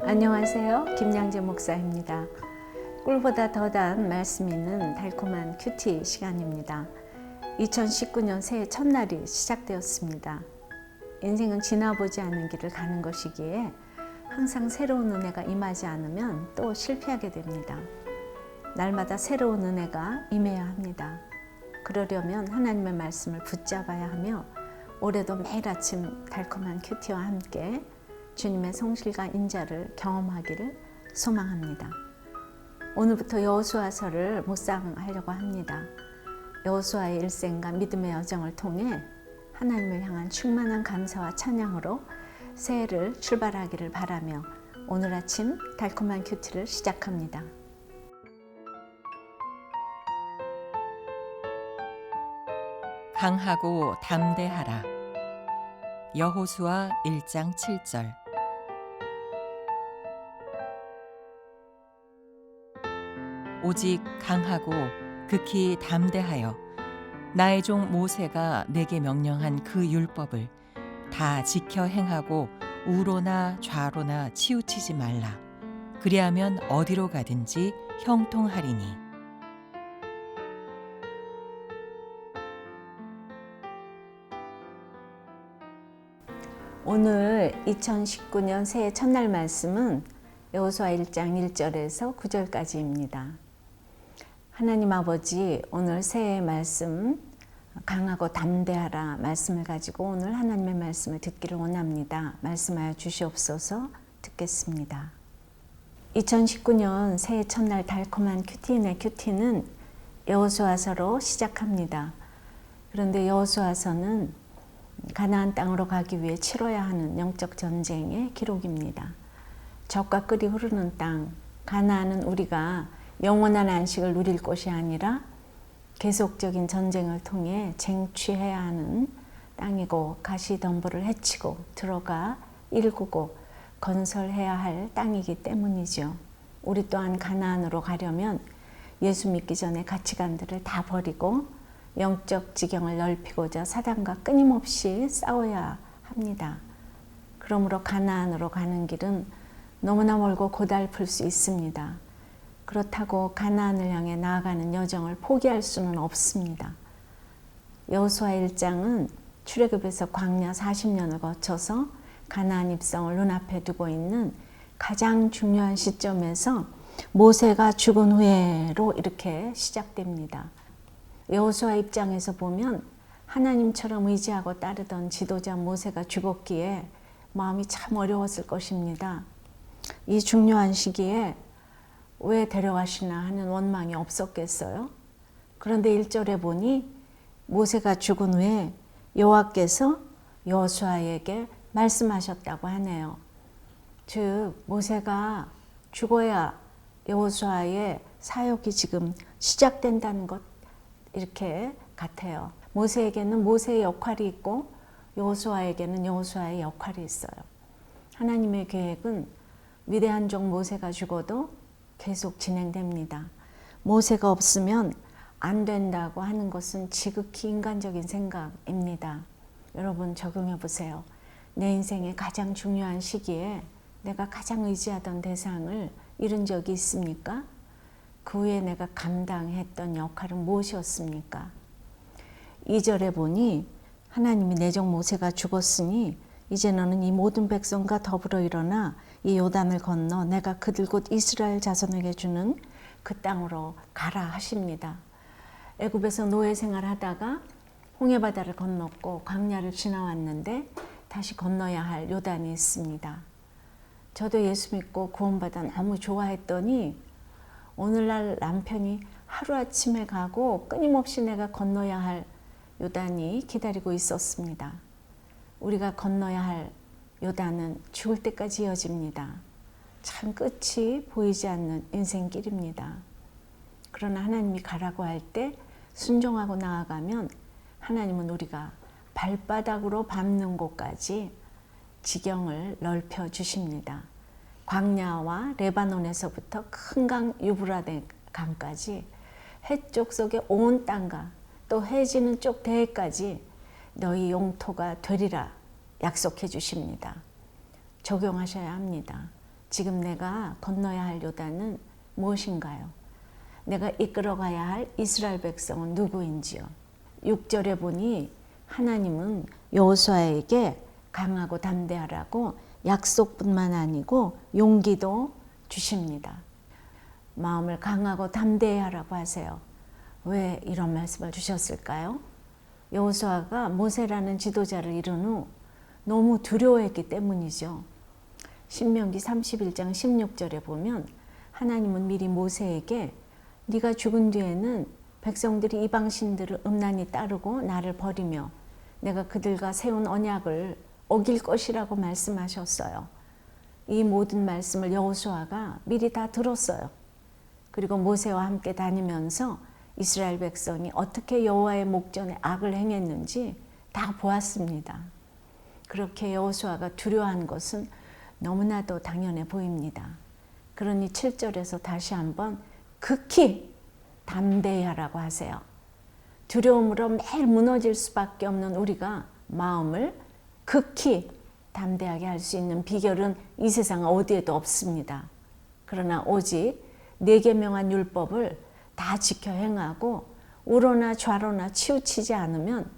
안녕하세요. 김양재 목사입니다. 꿀보다 더 단 말씀 있는 달콤한 큐티 시간입니다. 2019년 새해 첫날이 시작되었습니다. 인생은 지나보지 않은 길을 가는 것이기에 항상 새로운 은혜가 임하지 않으면 또 실패하게 됩니다. 날마다 새로운 은혜가 임해야 합니다. 그러려면 하나님의 말씀을 붙잡아야 하며 올해도 매일 아침 달콤한 큐티와 함께 주님의 성실과 인자를 경험하기를 소망합니다. 오늘부터 여호수아서를 묵상하려고 합니다. 여호수아의 일생과 믿음의 여정을 통해 하나님을 향한 충만한 감사와 찬양으로 새해를 출발하기를 바라며 오늘 아침 달콤한 큐티를 시작합니다. 강하고 담대하라. 여호수아 1장 7절. 오직 강하고 극히 담대하여 나의 종 모세가 내게 명령한 그 율법을 다 지켜 행하고 우로나 좌로나 치우치지 말라. 그리하면 어디로 가든지 형통하리니. 오늘 2019년 새해 첫날 말씀은 여호수아 1장 1절에서 9절까지입니다. 하나님 아버지, 오늘 새해 말씀 강하고 담대하라 말씀을 가지고 오늘 하나님의 말씀을 듣기를 원합니다. 말씀하여 주시옵소서. 듣겠습니다. 2019년 새해 첫날 달콤한 큐티인의 큐티는 여호수아서로 시작합니다. 그런데 여호수아서는 가나안 땅으로 가기 위해 치러야 하는 영적 전쟁의 기록입니다. 젖과 꿀이 흐르는 땅, 가나안은 우리가 영원한 안식을 누릴 곳이 아니라 계속적인 전쟁을 통해 쟁취해야 하는 땅이고 가시덤불을 해치고 들어가 일구고 건설해야 할 땅이기 때문이죠. 우리 또한 가나안으로 가려면 예수 믿기 전에 가치관들을 다 버리고 영적 지경을 넓히고자 사단과 끊임없이 싸워야 합니다. 그러므로 가나안으로 가는 길은 너무나 멀고 고달플 수 있습니다. 그렇다고 가나안을 향해 나아가는 여정을 포기할 수는 없습니다. 여호수아 1장은 출애굽에서 광야 40년을 거쳐서 가나안 입성을 눈앞에 두고 있는 가장 중요한 시점에서 모세가 죽은 후에로 이렇게 시작됩니다. 여호수아 입장에서 보면 하나님처럼 의지하고 따르던 지도자 모세가 죽었기에 마음이 참 어려웠을 것입니다. 이 중요한 시기에 왜 데려가시나 하는 원망이 없었겠어요? 그런데 1절에 보니 모세가 죽은 후에 여호와께서 여호수아에게 말씀하셨다고 하네요. 즉 모세가 죽어야 여호수아의 사역이 지금 시작된다는 것 이렇게 같아요. 모세에게는 모세의 역할이 있고 여호수아에게는 여호수아의 역할이 있어요. 하나님의 계획은 위대한 종 모세가 죽어도 계속 진행됩니다. 모세가 없으면 안 된다고 하는 것은 지극히 인간적인 생각입니다. 여러분 적용해 보세요. 내 인생의 가장 중요한 시기에 내가 가장 의지하던 대상을 잃은 적이 있습니까? 그 후에 내가 감당했던 역할은 무엇이었습니까? 2절에 보니 하나님이 내 종 모세가 죽었으니 이제 너는 이 모든 백성과 더불어 일어나 이 요단을 건너 내가 그들 곧 이스라엘 자손에게 주는 그 땅으로 가라 하십니다. 애굽에서 노예 생활하다가 홍해바다를 건넜고 광야를 지나왔는데 다시 건너야 할 요단이 있습니다. 저도 예수 믿고 구원받아 너무 좋아했더니 오늘날 남편이 하루아침에 가고 끊임없이 내가 건너야 할 요단이 기다리고 있었습니다. 우리가 건너야 할 요단은 죽을 때까지 이어집니다. 참 끝이 보이지 않는 인생길입니다. 그러나 하나님이 가라고 할 때 순종하고 나아가면 하나님은 우리가 발바닥으로 밟는 곳까지 지경을 넓혀 주십니다. 광야와 레바논에서부터 큰 강 유브라데 강까지 해쪽 속의 온 땅과 또 해지는 쪽 대해까지 너희 용토가 되리라 약속해 주십니다. 적용하셔야 합니다. 지금 내가 건너야 할 요단은 무엇인가요? 내가 이끌어가야 할 이스라엘 백성은 누구인지요? 6절에 보니 하나님은 여호수아에게 강하고 담대하라고 약속뿐만 아니고 용기도 주십니다. 마음을 강하고 담대하라고 하세요. 왜 이런 말씀을 주셨을까요? 여호수아가 모세라는 지도자를 이룬 후 너무 두려워했기 때문이죠. 신명기 31장 16절에 보면 하나님은 미리 모세에게 네가 죽은 뒤에는 백성들이 이방신들을 음란히 따르고 나를 버리며 내가 그들과 세운 언약을 어길 것이라고 말씀하셨어요. 이 모든 말씀을 여호수아가 미리 다 들었어요. 그리고 모세와 함께 다니면서 이스라엘 백성이 어떻게 여호와의 목전에 악을 행했는지 다 보았습니다. 그렇게 여호수아가 두려워한 것은 너무나도 당연해 보입니다. 그러니 7절에서 다시 한번 극히 담대히 하라고 하세요. 두려움으로 매일 무너질 수밖에 없는 우리가 마음을 극히 담대하게 할 수 있는 비결은 이 세상 어디에도 없습니다. 그러나 오직 네 계명한 율법을 다 지켜 행하고 우로나 좌로나 치우치지 않으면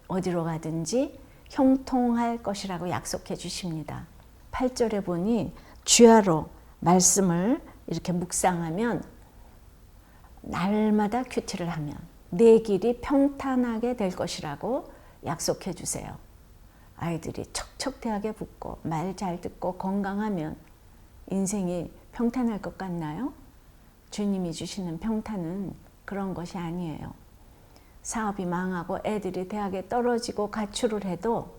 어디로 가든지 형통할 것이라고 약속해 주십니다. 8절에 보니 주야로 말씀을 이렇게 묵상하면 날마다 큐티를 하면 내 길이 평탄하게 될 것이라고 약속해 주세요. 아이들이 척척대하게 붙고 말 잘 듣고 건강하면 인생이 평탄할 것 같나요? 주님이 주시는 평탄은 그런 것이 아니에요. 사업이 망하고 애들이 대학에 떨어지고 가출을 해도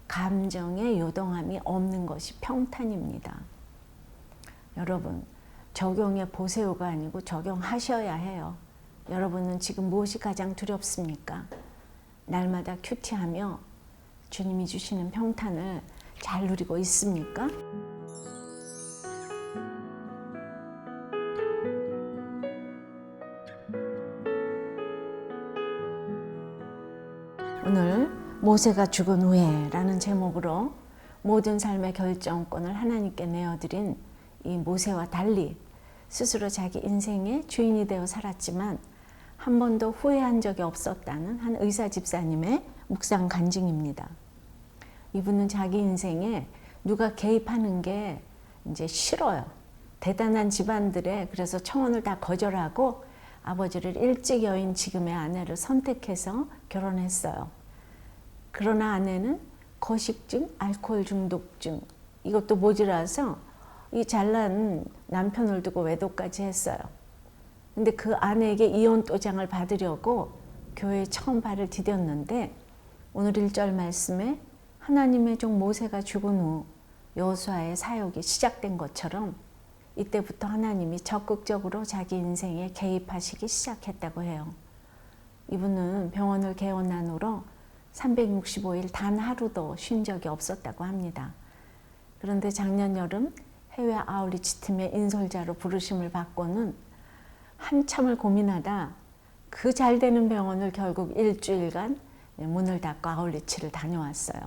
감정의 요동함이 없는 것이 평탄입니다. 여러분, 적용해 보세요가 아니고 적용하셔야 해요. 여러분은 지금 무엇이 가장 두렵습니까? 날마다 큐티하며 주님이 주시는 평탄을 잘 누리고 있습니까? 오늘 모세가 죽은 후에 라는 제목으로 모든 삶의 결정권을 하나님께 내어드린 이 모세와 달리 스스로 자기 인생의 주인이 되어 살았지만 한 번도 후회한 적이 없었다는 한 의사 집사님의 묵상 간증입니다. 이분은 자기 인생에 누가 개입하는 게 이제 싫어요. 대단한 집안들에 그래서 청혼을 다 거절하고 아버지를 일찍 여인 지금의 아내를 선택해서 결혼했어요. 그러나 아내는 거식증, 알코올 중독증 이것도 모자라서 이 잘난 남편을 두고 외도까지 했어요. 근데 그 아내에게 이혼 도장을 받으려고 교회에 처음 발을 디뎠는데 오늘 1절 말씀에 하나님의 종 모세가 죽은 후 여호수아의 사역이 시작된 것처럼 이때부터 하나님이 적극적으로 자기 인생에 개입하시기 시작했다고 해요. 이분은 병원을 개원한 후로 365일 단 하루도 쉰 적이 없었다고 합니다. 그런데 작년 여름 해외 아울리치 팀의 인솔자로 부르심을 받고는 한참을 고민하다 그 잘 되는 병원을 결국 일주일간 문을 닫고 아울리치를 다녀왔어요.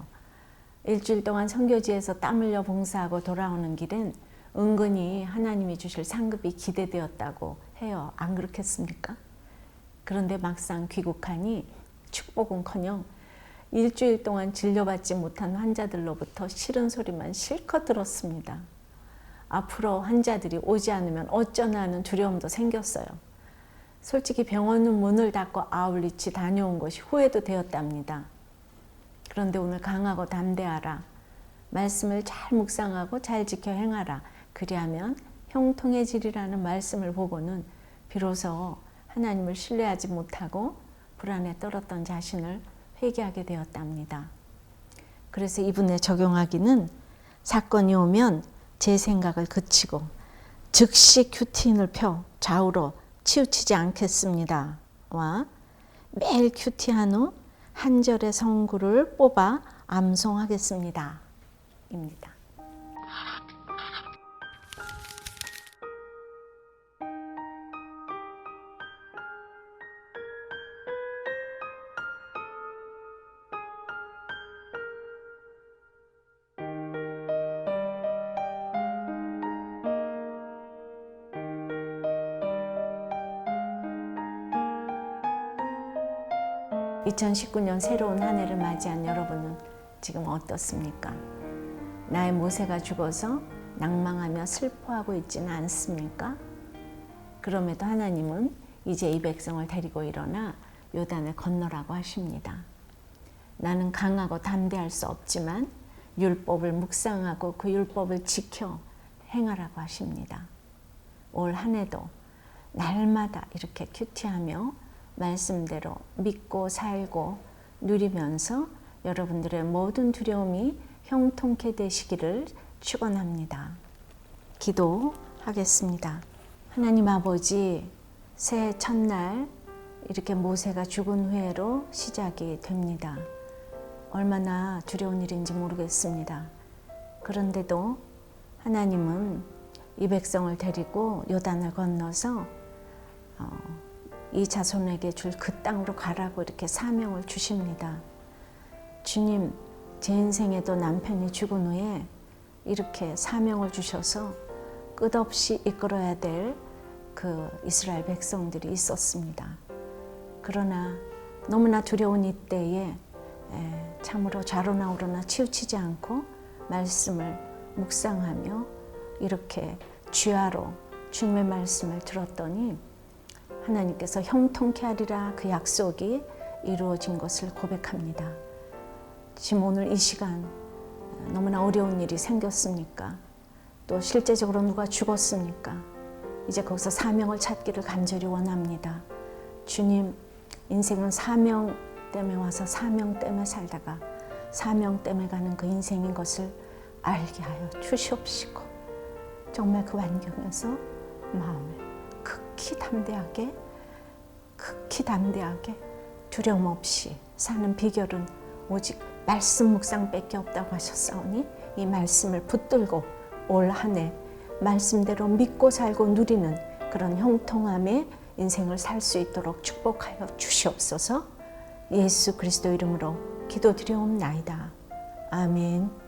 일주일 동안 선교지에서 땀 흘려 봉사하고 돌아오는 길엔 은근히 하나님이 주실 상급이 기대되었다고 해요. 안 그렇겠습니까? 그런데 막상 귀국하니 축복은커녕 일주일 동안 진료받지 못한 환자들로부터 싫은 소리만 실컷 들었습니다. 앞으로 환자들이 오지 않으면 어쩌나 하는 두려움도 생겼어요. 솔직히 병원은 문을 닫고 아울리치 다녀온 것이 후회도 되었답니다. 그런데 오늘 강하고 담대하라. 말씀을 잘 묵상하고 잘 지켜 행하라. 그리하면 형통해지리라는 말씀을 보고는 비로소 하나님을 신뢰하지 못하고 불안에 떨었던 자신을 회개하게 되었답니다. 그래서 이분에 적용하기는 사건이 오면 제 생각을 그치고 즉시 큐티인을 펴 좌우로 치우치지 않겠습니다. 와 매일 큐티한 후 한 절의 성구를 뽑아 암송하겠습니다. 입니다. 2019년 새로운 한 해를 맞이한 여러분은 지금 어떻습니까? 나의 모세가 죽어서 낭망하며 슬퍼하고 있지는 않습니까? 그럼에도 하나님은 이제 이 백성을 데리고 일어나 요단을 건너라고 하십니다. 나는 강하고 담대할 수 없지만 율법을 묵상하고 그 율법을 지켜 행하라고 하십니다. 올 한 해도 날마다 이렇게 큐티하며 말씀대로 믿고 살고 누리면서 여러분들의 모든 두려움이 형통케 되시기를 축원합니다. 기도하겠습니다. 하나님 아버지, 새해 첫날 이렇게 모세가 죽은 후에로 시작이 됩니다. 얼마나 두려운 일인지 모르겠습니다. 그런데도 하나님은 이 백성을 데리고 요단을 건너서 이 자손에게 줄 그 땅으로 가라고 이렇게 사명을 주십니다. 주님, 제 인생에도 남편이 죽은 후에 이렇게 사명을 주셔서 끝없이 이끌어야 될 그 이스라엘 백성들이 있었습니다. 그러나 너무나 두려운 이때에 참으로 좌로나 우로나 치우치지 않고 말씀을 묵상하며 이렇게 주야로 주님의 말씀을 들었더니 하나님께서 형통케 하리라 그 약속이 이루어진 것을 고백합니다. 지금 오늘 이 시간 너무나 어려운 일이 생겼습니까? 또 실제적으로 누가 죽었습니까? 이제 거기서 사명을 찾기를 간절히 원합니다. 주님, 인생은 사명 때문에 와서 사명 때문에 살다가 사명 때문에 가는 그 인생인 것을 알게 하여 주시옵시고 정말 그 환경에서 마음을 극히 담대하게 두려움 없이 사는 비결은 오직 말씀 묵상밖에 없다고 하셨사오니 이 말씀을 붙들고 올 한 해 말씀대로 믿고 살고 누리는 그런 형통함의 인생을 살 수 있도록 축복하여 주시옵소서. 예수 그리스도 이름으로 기도드리옵나이다. 아멘.